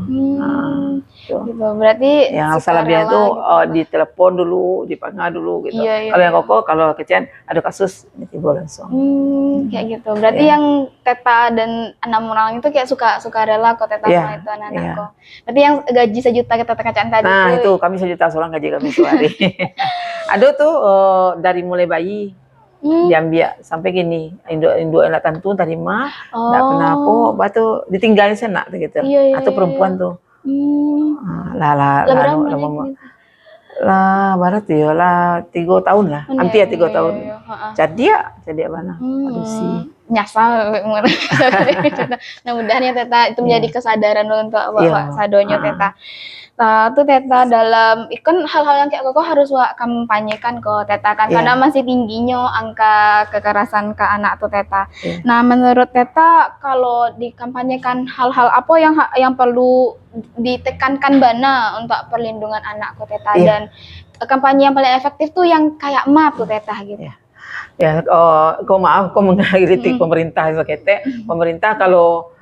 Gitu. Berarti yang salahnya tu gitu, ditelepon dulu, dipanggil dulu gitu. Kalau yang koko, kalau kecian ada kasus tiba langsung. Kayak gitu. Berarti yang Teta dan 6 orang itu kayak suka rela kok Teta sama itu anak-anak kok. Berarti yang gaji 1 juta kita kecaan tadi. Nah itu kami 1 juta seorang gaji kami sehari. Ada tuh dari mulai bayi. Diambil sampai gini, induk anak tentu terima, nggak kenapa, batu ditinggalin sana gitu, atau perempuan tuh, lah barat ya lah 3 tahun lah, hampir 3 tahun, jadi mana, aduh sih, nyasar, mudah-mudahan ya Teta itu menjadi kesadaran untuk awak sadonyo Teta. Tuh Teta dalam ikon hal-hal yang kayak kok harus kampanyekan kok Teta kan karena masih tingginya angka kekerasan ke anak tuh Teta. Nah menurut Teta kalau dikampanyekan hal-hal apa yang perlu ditekankan bana untuk perlindungan anak kok Teta dan kampanye yang paling efektif tuh yang kayak map tuh Teta gitu. Maaf, mengkritik pemerintah sekete. Pemerintah kalau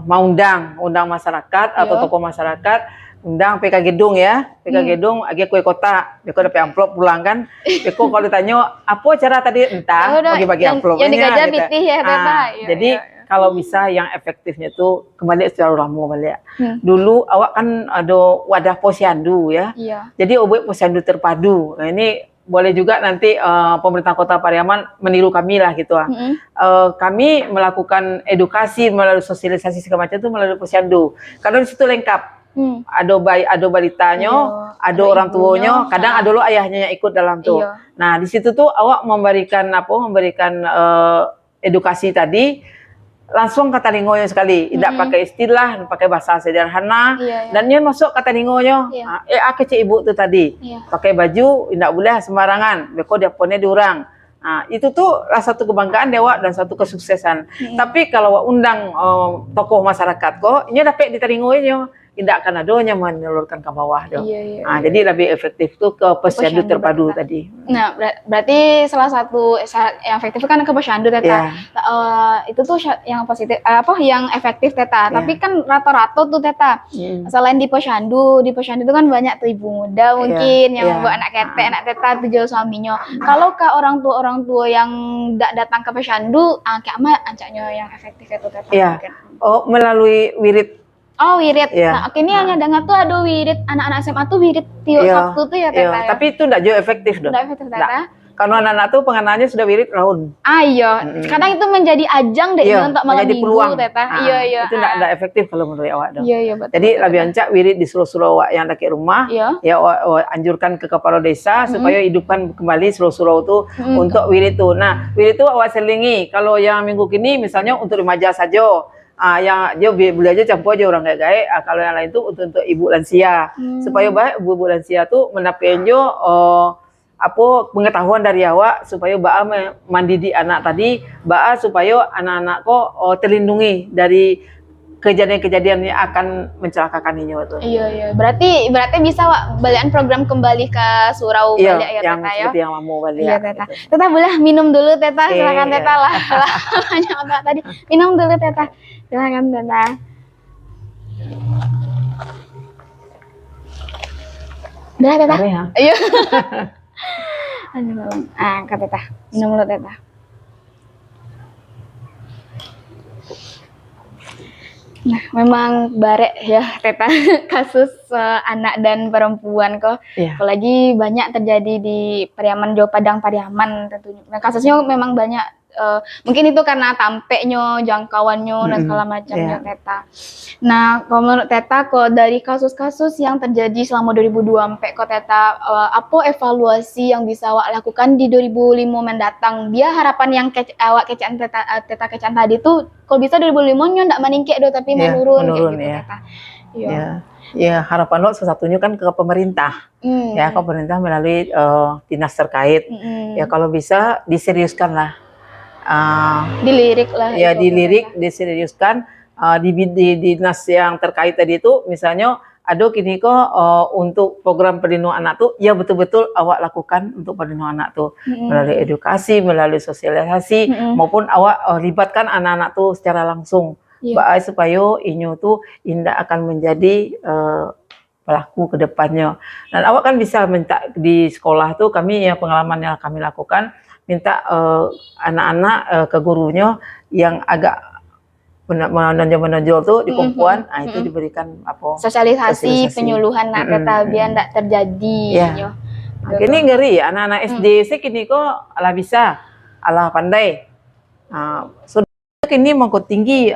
mau undang masyarakat atau tokoh masyarakat undang PK Gedung PK Gedung agak kue kota, beko dapat amplop pulang kan, beko kalau ditanya apa cara tadi entah bagi-bagi amplopnya gitu. Jadi kalau bisa yang efektifnya tuh kembali secara lama balik. Dulu awak kan ada wadah posyandu jadi obat posyandu terpadu. Nah, ini boleh juga nanti pemerintah Kota Pariaman meniru kami lah gitu. Kami melakukan edukasi melalui sosialisasi segala macam itu melalui posyandu. Karena di situ lengkap. Ada balitanya, ada orang tuanya, kadang ada lo ayahnya yang ikut dalam tuh. Nah di situ tuh awak memberikan edukasi tadi langsung kata lingonya sekali, tidak pakai istilah, pakai bahasa sederhana, dan dia masuk kata lingonya. Kecil ibu tuh tadi, pakai baju tidak boleh sembarangan, beko dia punya diorang. Nah, itu tuh satu kebanggaan dewa dan satu kesuksesan. Tapi kalau undang tokoh masyarakat kok, ini dapat ditaringonya. Tidak akan adanya menelurkan ke bawah dong. Jadi lebih efektif tuh ke posyandu terpadu tadi. Nah, berarti salah satu yang efektif kan ke posyandu Teta. Itu tuh yang positif yang efektif Teta. Tapi kan rata-rata tuh Teta. Selain di posyandu itu kan banyak tuh ibu muda mungkin yang buat anak ketek, anak Teta tuh jauh suaminya. Kalau ke orang tua yang tidak datang ke posyandu, kayak apa ancaknya yang efektif itu Teta? Melalui wirid. Wirid. Nah, ini hanya dengar tuh ada wirid anak-anak SMA tuh wirid tiap Sabtu tuh ya Teta. Tapi itu enggak jauh efektif dong. Enggak efektif Teta. Karena anak-anak tuh pengenalnya sudah wirid raun. Sekarang itu menjadi ajang deh untuk malam minggu Teta. Itu enggak efektif kalau menurut awak dong. Betul. Jadi lebih ancak wirid di seluruh awak yang ada di rumah. Anjurkan ke kepala desa supaya hidupkan kembali seluruh itu untuk wirid itu. Nah, wirid itu awak selingi. Kalau yang minggu kini misalnya untuk remaja saja. Yang dia boleh aja campur aja orang gaek. Kalau yang lain tuh untuk ibu lansia supaya baik ibu lansia tuh mendapat pengetahuan dari awak supaya mendidik anak tadi supaya anak-anak kok terlindungi dari kejadian-kejadian yang akan mencelakakan ini waktu. Berarti bisa balikan program kembali ke surau balik ya yang Teta seperti yang mau balik. Teta. Teta boleh minum dulu Teta, silakan Teta lah. Banyak apa tadi. Minum dulu Teta. Silakan Teta. Udah Teta. Iya. Kak Teta. Minum dulu Teta. Nah, memang barek ya Teta kasus anak dan perempuan kok. Apalagi banyak terjadi di Pariaman Jawa Padang Pariaman tentunya. Nah, kasusnya memang banyak. Mungkin itu karena tampeknya, jangkauannya dan segala macamnya Teta. Nah, kalau menurut Teta kok dari kasus-kasus yang terjadi selama 2002 sampai kok Teta, apa evaluasi yang bisa awak lakukan di 2005 mendatang? Biar harapan yang awak kecaan Teta kecaan tadi tuh kalau bisa 2005 nya ndak meningkat do tapi menurun kayak gitu Teta. Harapan lo satu-satunya kan ke pemerintah. Ke pemerintah melalui dinas terkait. Kalau bisa diseriuskan lah. Dilirik lah. Dilirik, diseriuskan di dinas yang terkait tadi itu, misalnya ada kini kok untuk program perlindungan anak tuh, betul-betul awak lakukan untuk perlindungan anak tuh melalui edukasi, melalui sosialisasi, maupun awak libatkan anak-anak tuh secara langsung baai supaya inyo tuh indah akan menjadi pelaku ke depannya. Dan awak kan bisa minta di sekolah tuh kami yang pengalaman yang kami lakukan minta anak-anak ke gurunya yang agak menonjol-menonjol tuh di perempuan, itu diberikan apa? Sosialisasi. Penyuluhan nak teta biar tidak terjadi. Ya. Kini ngeri anak-anak SD sih kini kok alah bisa, alah pandai. So kini mangkot tinggi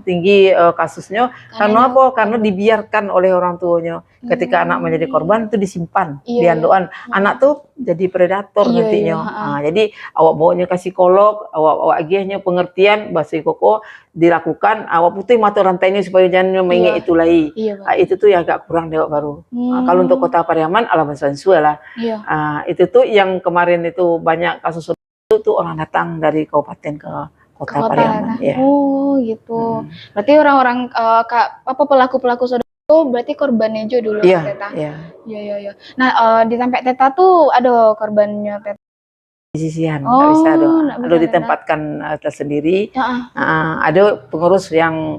tinggi kasusnya karena apa? Karena dibiarkan oleh orang tuanya. Ketika anak menjadi korban itu disimpan, diandoan. Anak tuh jadi predator nantinya. Jadi awak bawanya ke psikolog, awak agihnya pengertian bahasa koko dilakukan, awak putih mata rantainya supaya jangan mengingat itu lagi. Itu tuh ya agak kurang dewak baru. Kalau untuk Kota Pariaman ala Bansuan lah. Itu tuh yang kemarin itu banyak kasus itu tuh orang datang dari kabupaten ke Kota Pariaman. Oh gitu. Berarti orang-orang pelaku-pelaku saudara itu berarti korbannya juga dulu teta. Iya. Nah di tempat teta tuh ada korbannya teta. Di sisihan nggak bisa ada ditempatkan tersendiri. Ada pengurus yang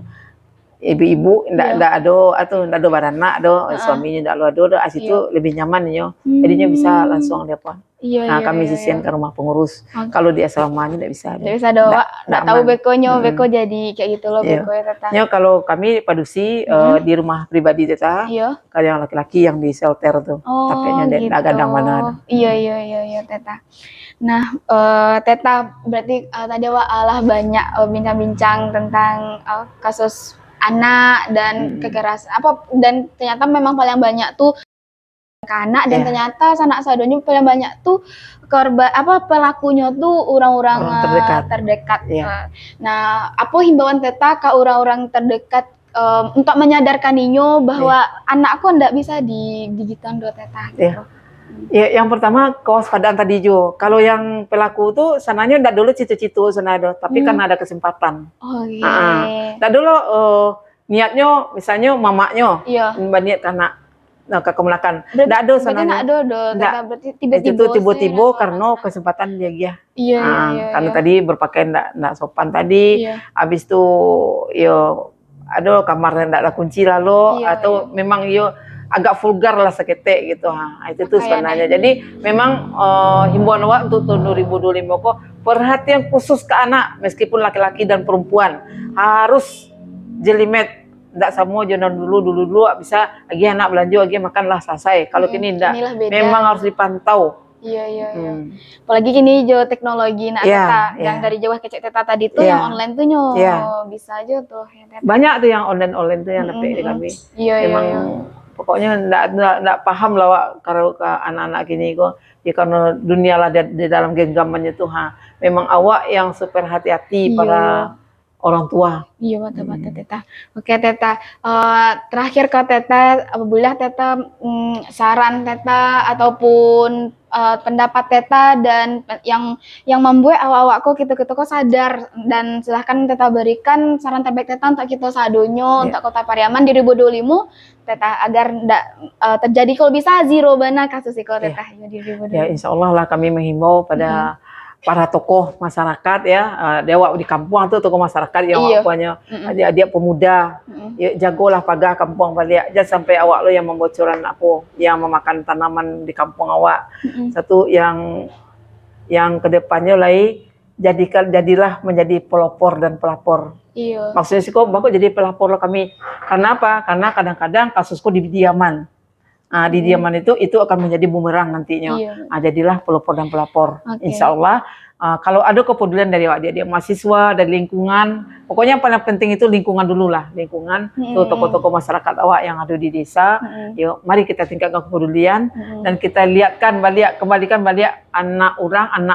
ibu-ibu ndak ada atau ndak ada barana ada suaminya ndak ada situ lebih nyaman yo. Jadinya bisa langsung depan. Kami sisian ke rumah pengurus. Kalau di asramanya ndak bisa. Ndak bisa doa. Ndak tahu bekonya, beko jadi kayak gitu loh beko ya teta. Kalau kami padusi di rumah pribadi teta. Kalau yang laki-laki yang di shelter tuh. Tapenya ndak gadang mana. Iya teta. Nah, teta berarti tadi alah banyak bincang-bincang tentang kasus anak dan kekerasan dan ternyata memang paling banyak tuh ke anak dan ternyata sanak sadonya paling banyak tuh korban pelakunya tuh orang-orang terdekat. Nah, apa himbauan teta ke orang-orang terdekat untuk menyadarkan Ninyo bahwa anakku ndak bisa digigitan do teta gitu. Ya, yang pertama kewaspadaan tadi Jo. Kalau yang pelaku tuh sananya ndak dulu citu-citu senado, tapi kan ada kesempatan. Ndak dulu niatnya misalnya mamaknya niat anak kekemulakan. Ndak ada sananya. Berarti tiba-tiba karena kesempatan dia. Karena Iya. tadi berpakaian ndak sopan tadi. Habis itu ada kamar ndak ada kunci lalu atau memang agak vulgar lah seketek gitu. Itu tuh sebenarnya. Jadi memang himbauan awak untuk tahun 2025 kok perhatian khusus ke anak meskipun laki-laki dan perempuan harus jelimet. Ndak semua jangan dulu bisa lagi anak belanja lagi makanlah selesai. Kalau kini ndak. Memang harus dipantau. Iya. Apalagi kini teknologi yang dari Jawa ke Teta tadi tuh yang online tuh bisa aja tuh. Banyak tuh yang online tuh yang dapat di kami. Memang pokoknya ndak paham lah Wak kalau ke anak-anak gini kok. Ya karena dunia lah di dalam genggamannya tuh memang awak yang super hati-hati para orang tua. Iya betul Teta. Oke Teta, terakhir ke Teta, apabila Teta saran Teta ataupun pendapat Teta dan yang membuat awak-awakku gitu kok sadar dan silahkan Teta berikan saran terbaik Teta untuk kita sadonyo untuk Kota Pariaman di 2025 Teta agar tidak terjadi kalau bisa zero bana kasus itu Teta di 2025. Ya insya Allah lah kami menghimbau pada para tokoh masyarakat dewa di kampung tuh tokoh masyarakat yang punya dia pemuda jagolah pagar kampung balik jangan sampai awak lo yang membocoran yang memakan tanaman di kampung awak. Satu yang kedepannya lagi jadilah menjadi pelopor dan pelapor. Maksudnya sih kok bagus jadi pelapor lo kami karena apa? Karena kadang-kadang kasusku di diaman. Di diaman itu akan menjadi bumerang nantinya. Jadilah pelopor dan pelapor. Insya Allah kalau ada kepedulian dari dia mahasiswa dari lingkungan, pokoknya yang paling penting itu lingkungan dulu lah, lingkungan tuh tokoh-tokoh masyarakat awak yang ada di desa. Yuk, mari kita tingkatkan kepedulian dan kita kembalikan balik anak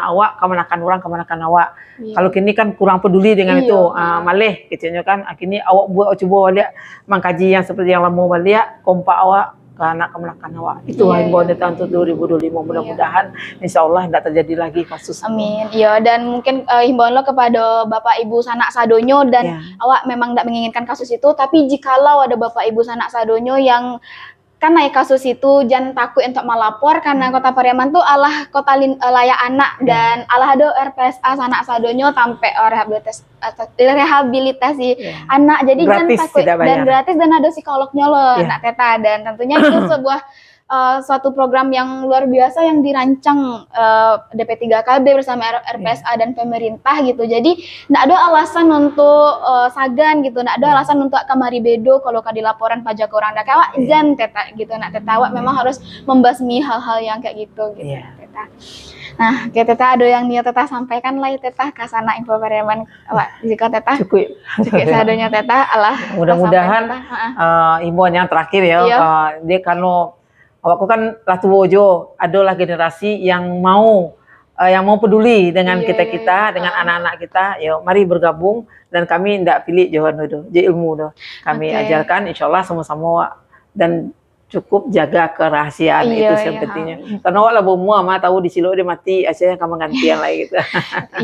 awak kemanakan awak. Kalau kini kan kurang peduli dengan itu, malih gitu kan. Kini awak coba balik mengkaji yang seperti yang lama balik kompak awak ke anak kemanakan awak. Itu himbauan Teta untuk 2025 mudah-mudahan insya Allah tidak terjadi lagi kasus. Amin. Iya dan mungkin himbauan lo kepada Bapak Ibu sanak sadonyo dan awak memang tidak menginginkan kasus itu, tapi jikalau ada Bapak Ibu sanak sadonyo yang kan naik kasus itu jangan takut untuk melapor karena Kota Pariaman tuh alah kota layak anak dan alah ada RPSA sanak sadonyo sampai rehabilitasi anak, jadi jangan takut dan gratis dan ada psikolognya loh Nak Teta, dan tentunya itu sebuah suatu program yang luar biasa yang dirancang DP3KB bersama RPSA dan pemerintah gitu. Jadi nggak ada alasan untuk sagan gitu, nggak ada alasan untuk kamari bedo kalau kadi laporan pajak orang dak awak jan Teta gitu. Nak Teta awak memang harus membasmi hal-hal yang kayak gitu Teta. Nah, kayak Teta ada yang niat Teta sampaikan lah Teta ke sana info Pariaman awak jika Teta cukup sadonya Teta alah mudah-mudahan imbauan yang terakhir ya dia kalau awakku kan Ratu Wojo, adalah generasi yang mau peduli dengan kita dengan anak-anak kita. Yo, mari bergabung dan kami tidak pilih Johan itu, ilmu tuh. Kami ajarkan, insyaallah sama-sama dan cukup jaga kerahasiaan itu pentingnya. Karena awak lah semua mah tahu di silo dia mati, akhirnya kamu gantian lagi gitu.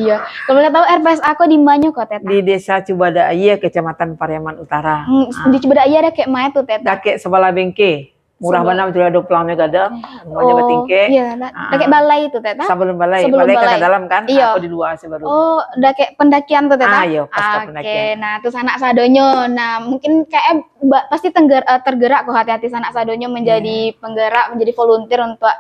Iya. Kalau boleh tahu RPS aku di mana kok Teta? Di Desa Cibadaya, Kecamatan Pariaman Utara. Di Cibadaya ada kayak mana tuh Teta? Kakek sebelah bengke. Murah banget sudah 20 gadang, namanya Batingke. Iya, kayak balai itu Teta. Sebelum balai kan ke dalam kan, aku di luar sih baru. Oh, udah kayak pendakian tuh Teta. Iya, pasca pendakian. Nah, tuh sanak sadonyo. Nah, mungkin kayak pasti tergerak kok hati-hati sanak sadonyo menjadi penggerak, menjadi volunteer untuk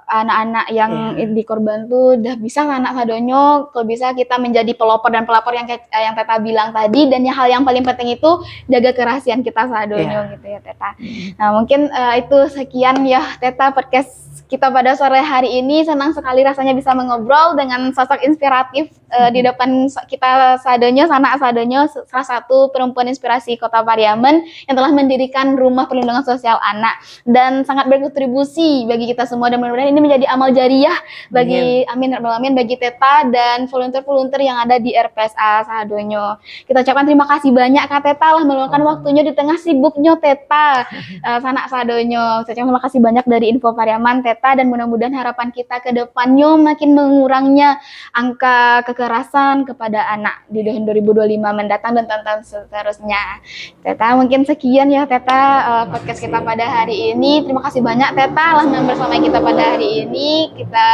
anak-anak yang dikorban tuh udah bisa sanak sadonyo, kalau bisa kita menjadi pelopor dan pelapor yang Teta bilang tadi, dan hal yang paling penting itu jaga kerahasiaan kita sadonyo gitu ya Teta. Nah, mungkin itu sekian ya Teta podcast kita pada sore hari ini. Senang sekali rasanya bisa mengobrol dengan sosok inspiratif di depan kita sadonyo, sanak sadonyo, salah satu perempuan inspirasi Kota Pariaman yang telah mendirikan Rumah Perlindungan Sosial Anak dan sangat berkontribusi bagi kita semua, dan mudah-mudahan ini menjadi amal jariah bagi amin bagi Teta dan volunteer-volunteer yang ada di RPSA Sadonyo. Kita ucapkan terima kasih banyak Kak Teta lah meluangkan waktunya di tengah sibuknya Teta sanak sadonyo. Saya terima kasih banyak dari Info Pariaman Teta, dan mudah-mudahan harapan kita ke depannya makin mengurangnya angka kekerasan kepada anak di tahun 2025 mendatang dan tahun seterusnya. Teta, mungkin sekian ya Teta podcast kita pada hari ini. Terima kasih banyak Teta lah bersama kita pada hari ini. Kita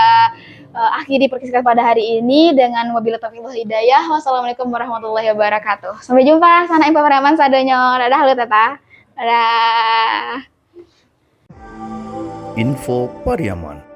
akhiri podcast kita pada hari ini dengan wabillahi taufiq wal hidayah. Wassalamualaikum warahmatullahi wabarakatuh. Sampai jumpa sana Info Pariaman Sadonyo. Dadah halo Teta. Dadah. Info Pariaman.